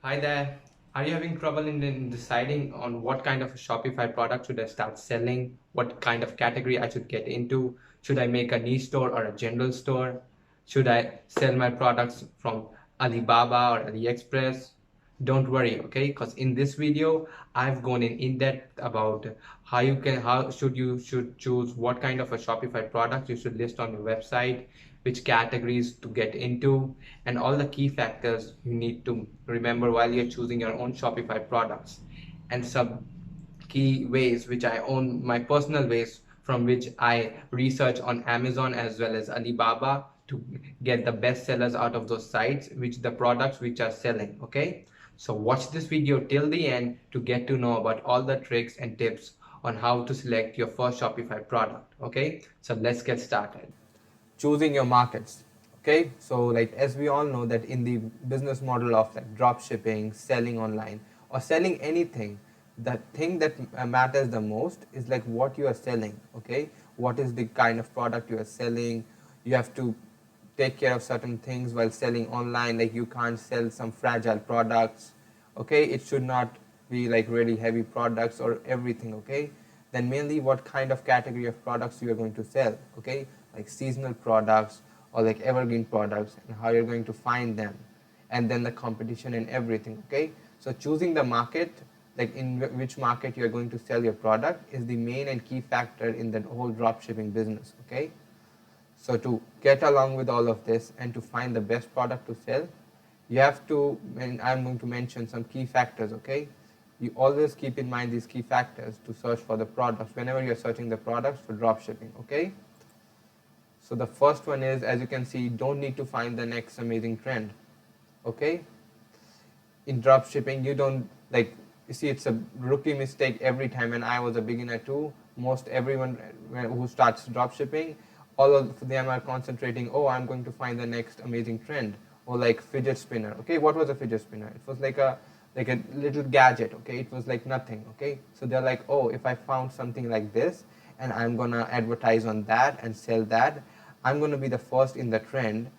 Hi there. Are you having trouble in deciding on what kind of a Shopify product should I start selling? What kind of category I should get into? Should I make a niche store or a general store? Should I sell my products from Alibaba or Aliexpress? Don't worry, okay? Because in this video, I've gone in depth about how should you should choose what kind of a Shopify product you should list on your website, which categories to get into, and all the key factors you need to remember while you're choosing your own Shopify products, and some key ways which I own my personal ways from which I research on Amazon as well as Alibaba to get the best sellers out of those sites, which the products which are selling. Okay, so watch this video till the end to get to know about all the tricks and tips on how to select your first Shopify product. Okay, so let's get started. Choosing your markets. Okay, so like as we all know that in the business model of like drop shipping, selling online, or selling anything, the thing that matters the most is like what you are selling. Okay, what is the kind of product you are selling. You have to take care of certain things while selling online, like you can't sell some fragile products. Okay, it should not be like really heavy products or everything. Okay, then mainly what kind of category of products you are going to sell. Okay, like seasonal products or like evergreen products, and how you're going to find them, and then the competition and everything. Okay, so choosing the market, like in which market you're going to sell your product, is the main and key factor in the whole drop shipping business. Okay, so to get along with all of this and to find the best product to sell, you have to, and I'm going to mention some key factors. Okay, you always keep in mind these key factors to search for the products whenever you're searching the products for drop shipping. Okay, so the first one is, as you can see, you don't need to find the next amazing trend. Okay, in drop shipping you don't, like, you see, it's a rookie mistake every time. When I was a beginner too, most everyone who starts drop shipping, all of them are concentrating, oh, I'm going to find the next amazing trend. Or like fidget spinner. Okay, what was a fidget spinner? It was like a little gadget. Okay, it was like nothing. Okay, so they're like, oh, if I found something like this and I'm gonna advertise on that and sell that, I'm gonna be the first in the trend,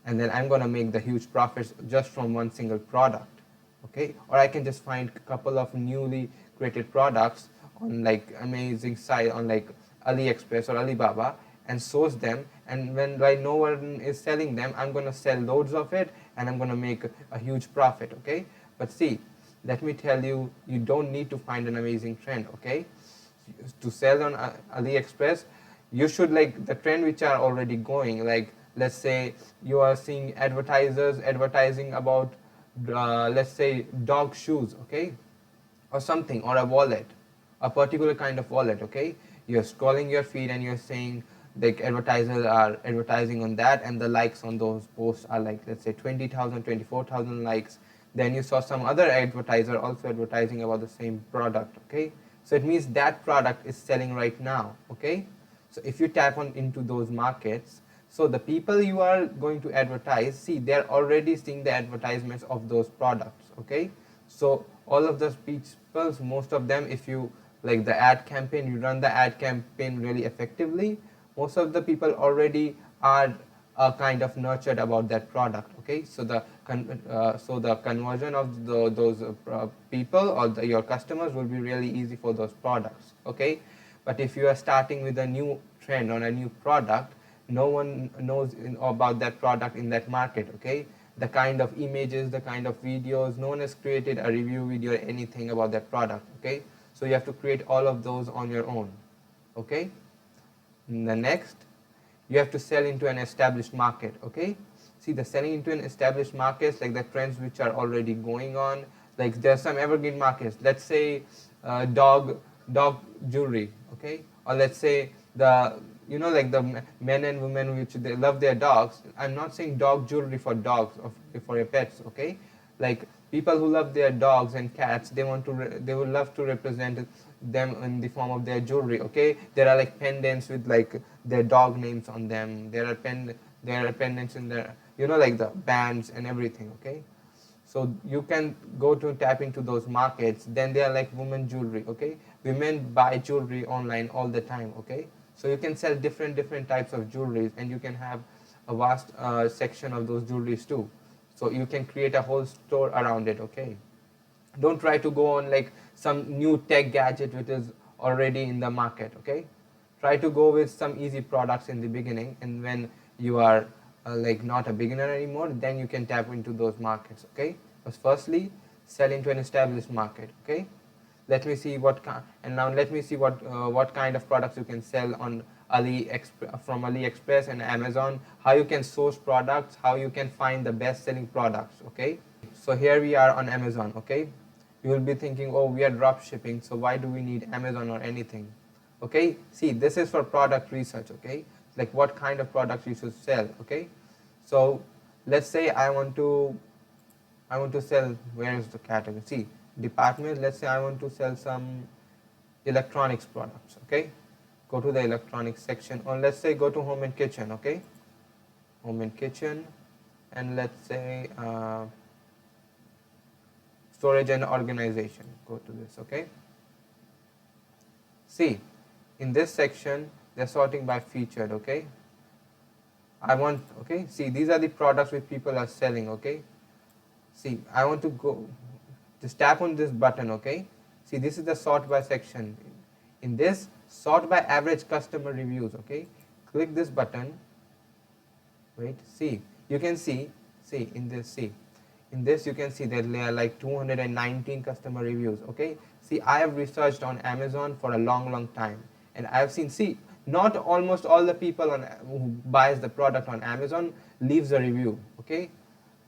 and then I'm gonna make the huge profits just from one single product. Okay, or I can just find a couple of newly created products on like amazing site on like Aliexpress or Alibaba and source them, and when like no one is selling them, I'm going to sell loads of it and I'm going to make a huge profit. Okay, but see, let me tell you, you don't need to find an amazing trend. Okay, to sell on Aliexpress, you should like the trend which are already going, like let's say you are seeing advertisers advertising about let's say dog shoes. Okay, or something, or a wallet, a particular kind of wallet. Okay, you're scrolling your feed and you're saying like advertisers are advertising on that, and the likes on those posts are like, let's say 20,000, 24,000 likes. Then you saw some other advertiser also advertising about the same product. Okay, so it means that product is selling right now. Okay, so if you tap on into those markets, so the people you are going to advertise, see, they're already seeing the advertisements of those products. Okay, so all of those people, most of them, if you like the ad campaign, you run the ad campaign really effectively, most of the people already are kind of nurtured about that product. Okay, so the conversion of those people or your customers will be really easy for those products. Okay, but if you are starting with a new trend on a new product, no one knows about that product in that market. Okay, the kind of images, the kind of videos, no one has created a review video or anything about that product. Okay, so you have to create all of those on your own. Okay, the next, you have to sell into an established market. Okay, see, the selling into an established markets, like the trends which are already going on, like there are some evergreen markets, let's say dog jewelry. Okay, or let's say the, like the men and women which they love their dogs. I'm not saying dog jewelry for dogs or for your pets. Okay, like people who love their dogs and cats, they would love to represent them in the form of their jewelry. Okay, there are like pendants with like their dog names on them. There are pendants in there, like the bands and everything. Okay, so you can go to tap into those markets. Then they are like women jewelry. Okay, women buy jewelry online all the time. Okay, so you can sell different types of jewelries, and you can have a vast section of those jewelries too. So you can create a whole store around it. Okay, don't try to go on like some new tech gadget which is already in the market. Okay, try to go with some easy products in the beginning, and when you are like not a beginner anymore, then you can tap into those markets. Okay, but firstly sell into an established market. Okay, let me see and now let me see what kind of products you can sell on AliExpress, from AliExpress and Amazon, how you can source products, how you can find the best selling products. Okay, so here we are on Amazon. Okay, you will be thinking, oh, we are drop shipping, so why do we need Amazon or anything? Okay, see, this is for product research. Okay, like what kind of products you should sell. Okay, so let's say I want to sell, where is the category? See, department, let's say I want to sell some electronics products. Okay, go to the electronics section, or let's say go to home and kitchen. Okay, home and kitchen, and let's say storage and organization. Go to this. Okay, see, in this section they're sorting by featured. Okay, okay, see, these are the products which people are selling. Okay, see, I want to go, just tap on this button. Okay, see, this is the sort by section. In this, sort by average customer reviews. Okay, click this button. Wait, see, you can see in this you can see that there are like 219 customer reviews. Okay, see, I have researched on Amazon for a long time, and I have seen, see, not almost all the people who buys the product on Amazon leaves a review. Okay,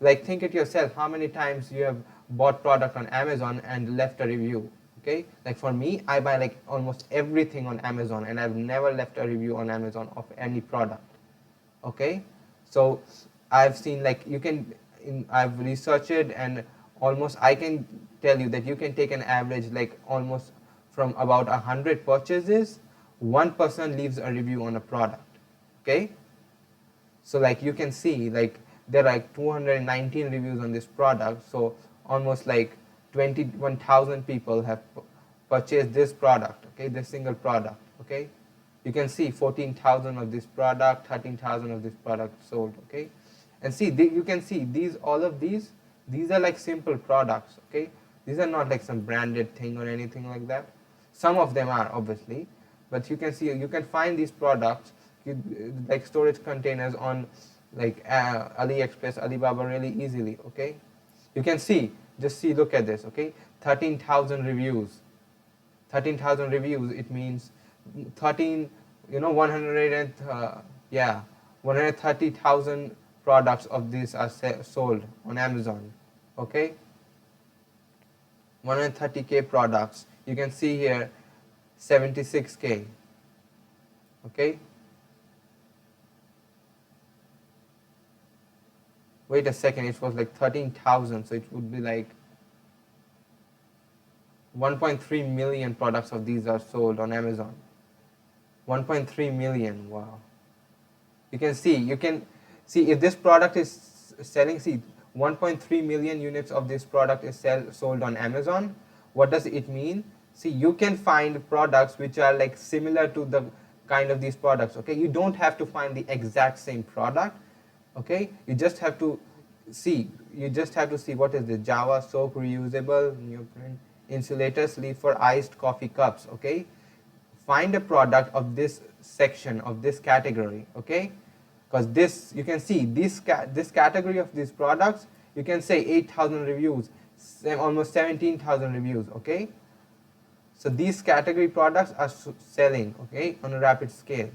like think it yourself, how many times you have bought product on Amazon and left a review. Okay, like for me, I buy like almost everything on Amazon, and I've never left a review on Amazon of any product. Okay, so I've seen, like, I've researched it, and almost I can tell you that you can take an average, like almost from about 100 purchases, one person leaves a review on a product. Okay, so like you can see, like there are like 219 reviews on this product, so almost like 21,000 people have purchased this product. Okay, this single product. Okay, you can see 14,000 of this product, 13,000 of this product sold. Okay, and see, you can see all of these are like simple products. Okay, these are not like some branded thing or anything like that. Some of them are, obviously, but you can see, you can find these products, like storage containers, on like Aliexpress, Alibaba, really easily. Okay, you can see, just see, look at this. Okay, 13,000 reviews. 13,000 reviews, it means 13, 100 yeah, 130,000 products of these are sold on Amazon. Okay, 130k products. You can see here 76k. Okay, wait a second, it was like 13,000, so it would be like 1.3 million products of these are sold on Amazon. 1.3 million, wow. You can see if this product is selling, see, 1.3 million units of this product is sold on Amazon. What does it mean? See, you can find products which are like similar to the kind of these products. Okay, you don't have to find the exact same product. Okay, you just have to see what is the Java soap reusable neoprene insulator sleeve for iced coffee cups. Okay, find a product of this section, of this category. Okay, because this, you can see this category of these products, you can say 8,000 reviews, almost 17,000 reviews. Okay, so these category products are selling, okay, on a rapid scale.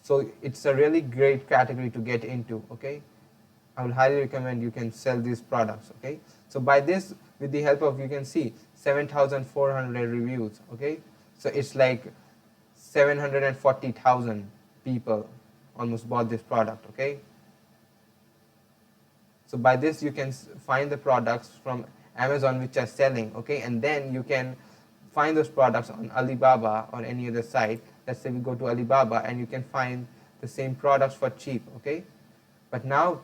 So it's a really great category to get into. Okay, I would highly recommend you can sell these products. Okay, so by this, with the help of, you can see 7,400 reviews. Okay, so it's like 740,000 people almost bought this product. Okay, so by this you can find the products from Amazon which are selling. Okay, and then you can find those products on Alibaba or any other site. Let's say we go to Alibaba, and you can find the same products for cheap. Okay, but now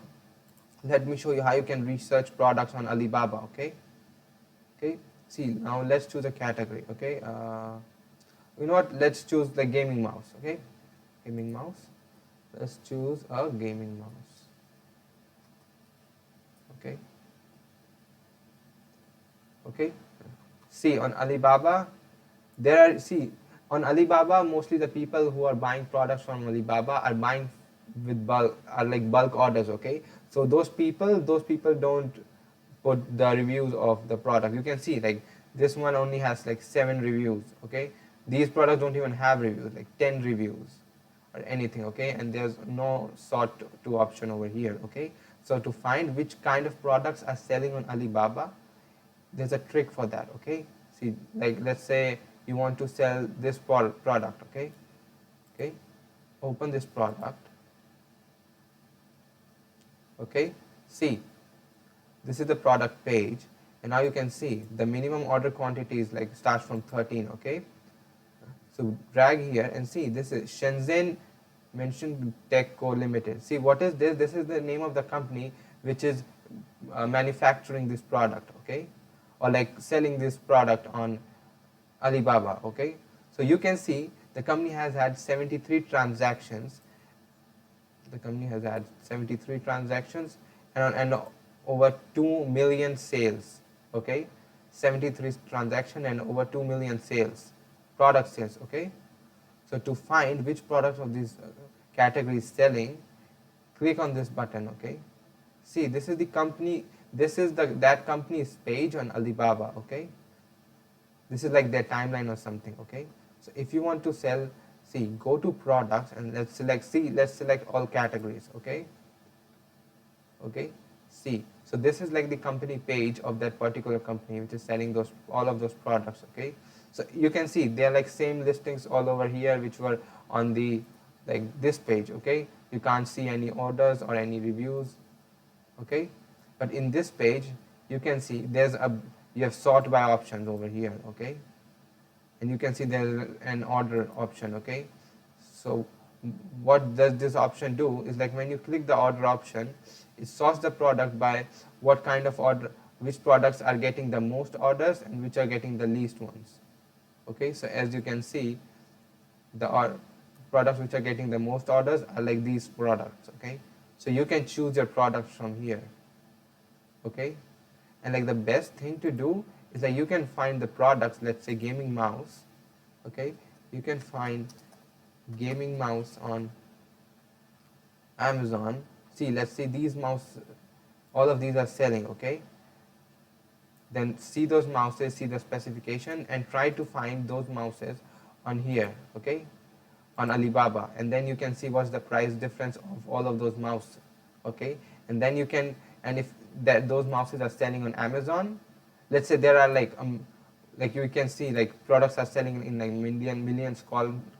let me show you how you can research products on Alibaba. Okay, see, now let's choose a category. Okay, you know what, let's choose the gaming mouse. Okay, gaming mouse, let's choose a gaming mouse. Okay, Okay, see on Alibaba, there are, see on Alibaba, mostly the people who are buying products from Alibaba are buying with bulk, are like bulk orders. Okay, so those people don't put the reviews of the product. You can see like this one only has like 7 reviews. Okay, these products don't even have reviews, like 10 reviews or anything. Okay, and there's no sort to option over here. Okay, so to find which kind of products are selling on Alibaba, there's a trick for that. Okay, see, like let's say you want to sell this product. Okay, okay, open this product. Okay, see, this is the product page, and now you can see the minimum order quantity is like starts from 13. Okay, so drag here and see, this is Shenzhen Mentioned Tech Co Limited. See, what is this? This is the name of the company which is manufacturing this product. Okay, or like selling this product on Alibaba. Okay, so you can see the company has had 73 transactions. The company has had 73 transactions and over 2 million sales. Okay, 73 transaction and over 2 million sales, product sales. Okay, so to find which products of these categories selling, click on this button. Okay, see, this is the company, this is the that company's page on Alibaba. Okay, this is like their timeline or something. Okay, so if you want to sell, see, go to products and let's select, see, let's select all categories. Okay, okay, see, so this is like the company page of that particular company which is selling those, all of those products. Okay, so you can see they're like same listings all over here which were on the, like this page. Okay, you can't see any orders or any reviews. Okay, but in this page you can see there's a, you have sort by options over here. Okay, and you can see there's an order option. Okay, so what does this option do is, like when you click the order option, it sorts the product by what kind of order, which products are getting the most orders and which are getting the least ones. Okay, so as you can see, the products which are getting the most orders are like these products. Okay, so you can choose your products from here. Okay, and like the best thing to do is that you can find the products, let's say gaming mouse. Okay, you can find gaming mouse on Amazon. See, let's say these mouse, all of these are selling. Okay, then see those mouses, see the specification and try to find those mouses on here. Okay, on Alibaba, and then you can see what's the price difference of all of those mouse. Okay, and then you can, and if that those mouses are selling on Amazon, let's say there are like you can see like products are selling in like millions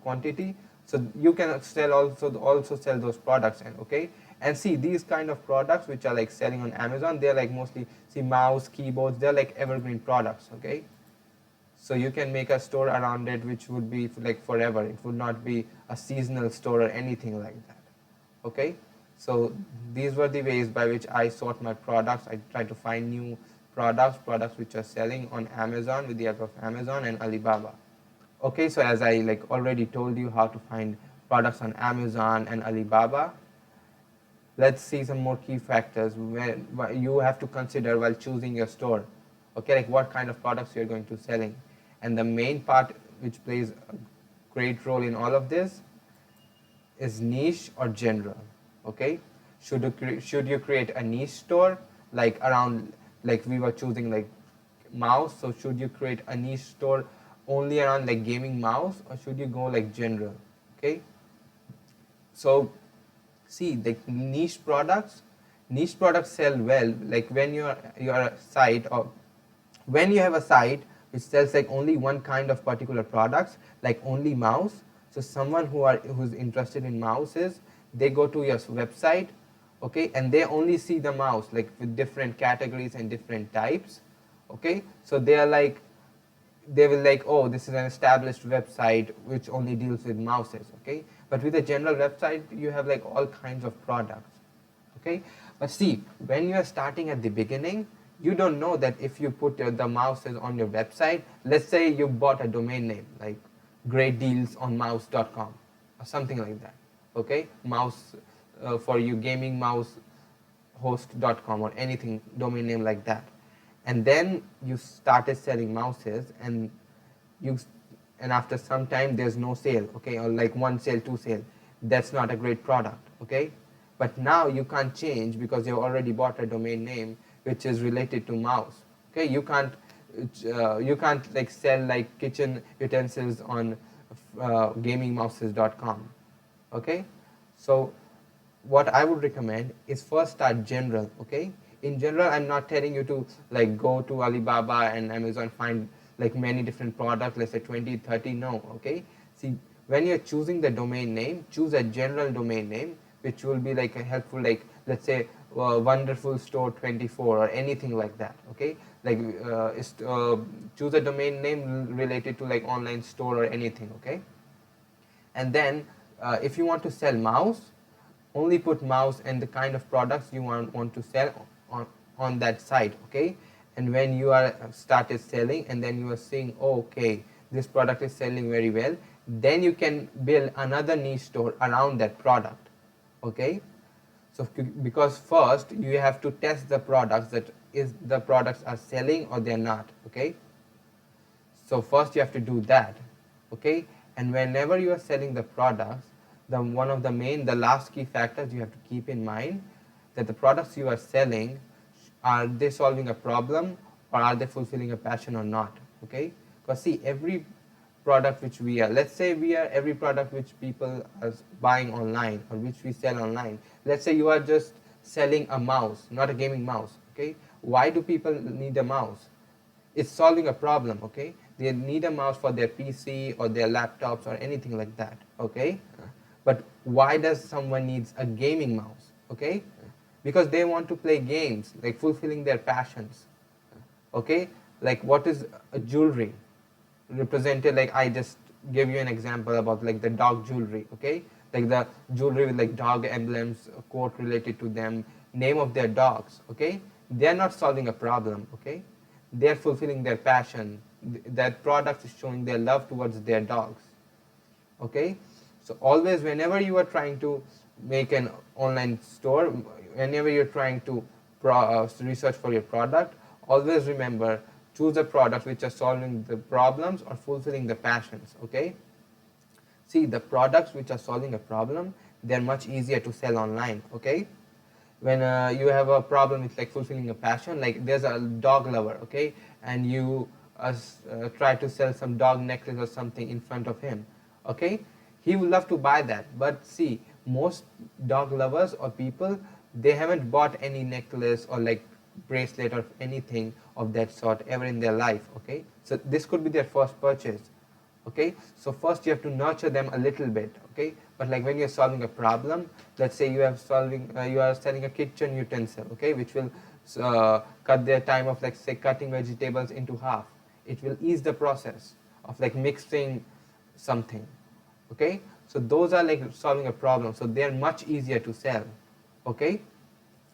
quantity, so you can sell also sell those products. And okay, and see these kind of products which are like selling on Amazon, they're like mostly, see, mouse, keyboards, they're like evergreen products. Okay, so you can make a store around it which would be like forever. It would not be a seasonal store or anything like that. Okay, so these were the ways by which I sort my products. I try to find new products which are selling on Amazon with the help of Amazon and Alibaba. Okay, so as I like already told you how to find products on Amazon and Alibaba, let's see some more key factors where you have to consider while choosing your store. Okay, like what kind of products you're going to selling. And the main part which plays a great role in all of this is niche or general. Okay, should you create a niche store like around, like we were choosing like mouse, so should you create a niche store only around like gaming mouse, or should you go like general? Okay, so see, the niche products sell well like when you're a site, or when you have a site which sells like only one kind of particular products, like only mouse. So someone who's interested in mouses, they go to your website. Okay, and they only see the mouse like with different categories and different types. Okay, so they are like, they will like, oh, this is an established website which only deals with mouses. Okay, but with a general website you have like all kinds of products. Okay, but see, when you are starting at the beginning, you don't know that if you put the mouses on your website, let's say you bought a domain name like greatdealsonmouse.com or something like that. Okay, mouse for you, gaming mouse host.com or anything domain name like that, and then you started selling mouses, and you and after some time there's no sale, okay, or like one sale, two sale, that's not a great product, okay. But now you can't change because you've already bought a domain name which is related to mouse, okay. You can't like sell like kitchen utensils on gamingmouses.com, okay. So what I would recommend is first start general, okay. In general, I'm not telling you to like go to Alibaba and Amazon, find like many different products, let's say 20, 30, no, okay. See, when you're choosing the domain name, choose a general domain name which will be like a helpful, like let's say wonderful store 24 or anything like that, okay. Like choose a domain name related to like online store or anything, okay. And then if you want to sell mouse, only put mouse and the kind of products you want to sell on that site, okay. And when you are started selling and then you are seeing, oh, okay, this product is selling very well, then you can build another niche store around that product, okay. So because first you have to test the products, that is the products are selling or they're not, okay. So first you have to do that, okay. And whenever you are selling the products, the last key factors you have to keep in mind, that the products you are selling, are they solving a problem or are they fulfilling a passion or not, okay. Because see, every product which we are, let's say we are every product which people are buying online or which we sell online, let's say you are just selling a mouse, not a gaming mouse, okay. Why do people need a mouse? It's solving a problem, okay. They need a mouse for their PC or their laptops or anything like that, okay. But why does someone needs a gaming mouse, okay? Because they want to play games, like fulfilling their passions, okay. Like what is a jewelry represented, like I just gave you an example about like the dog jewelry, okay. Like the jewelry with like dog emblems, a quote related to them, name of their dogs, okay. They're not solving a problem, okay. They're fulfilling their passion. That product is showing their love towards their dogs, okay. So always whenever you are trying to make an online store, whenever you're trying to research for your product, always remember, choose the products which are solving the problems or fulfilling the passions, okay. See, the products which are solving a problem, they're much easier to sell online, okay. When you have a problem with like fulfilling a passion, like there's a dog lover, okay, and you try to sell some dog necklace or something in front of him, okay, he would love to buy that. But see, most dog lovers or people, they haven't bought any necklace or like bracelet or anything of that sort ever in their life, okay. So this could be their first purchase, okay. So first you have to nurture them a little bit, okay. But like when you're solving a problem, let's say you are selling a kitchen utensil, okay, which will cut their time of like say cutting vegetables into half. It will ease the process of like mixing something, okay. So those are like solving a problem, so they are much easier to sell, okay.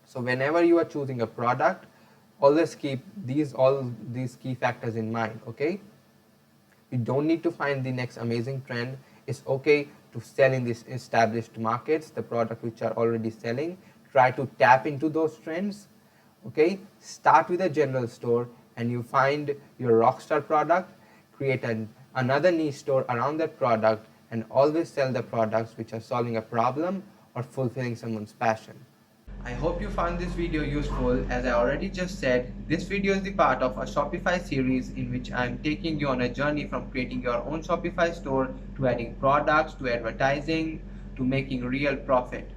So whenever you are choosing a product, always keep all these key factors in mind, okay. You don't need to find the next amazing trend. It's okay to sell in these established markets, the product which are already selling. Try to tap into those trends, okay. Start with a general store and you find your rockstar product, create another niche store around that product, and always sell the products which are solving a problem or fulfilling someone's passion. I hope you found this video useful. As I already just said, this video is the part of a Shopify series in which I am taking you on a journey from creating your own Shopify store to adding products to advertising to making real profit.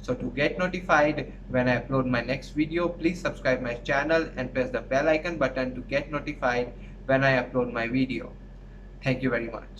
So to get notified when I upload my next video, please subscribe my channel and press the bell icon button to get notified when I upload my video. Thank you very much.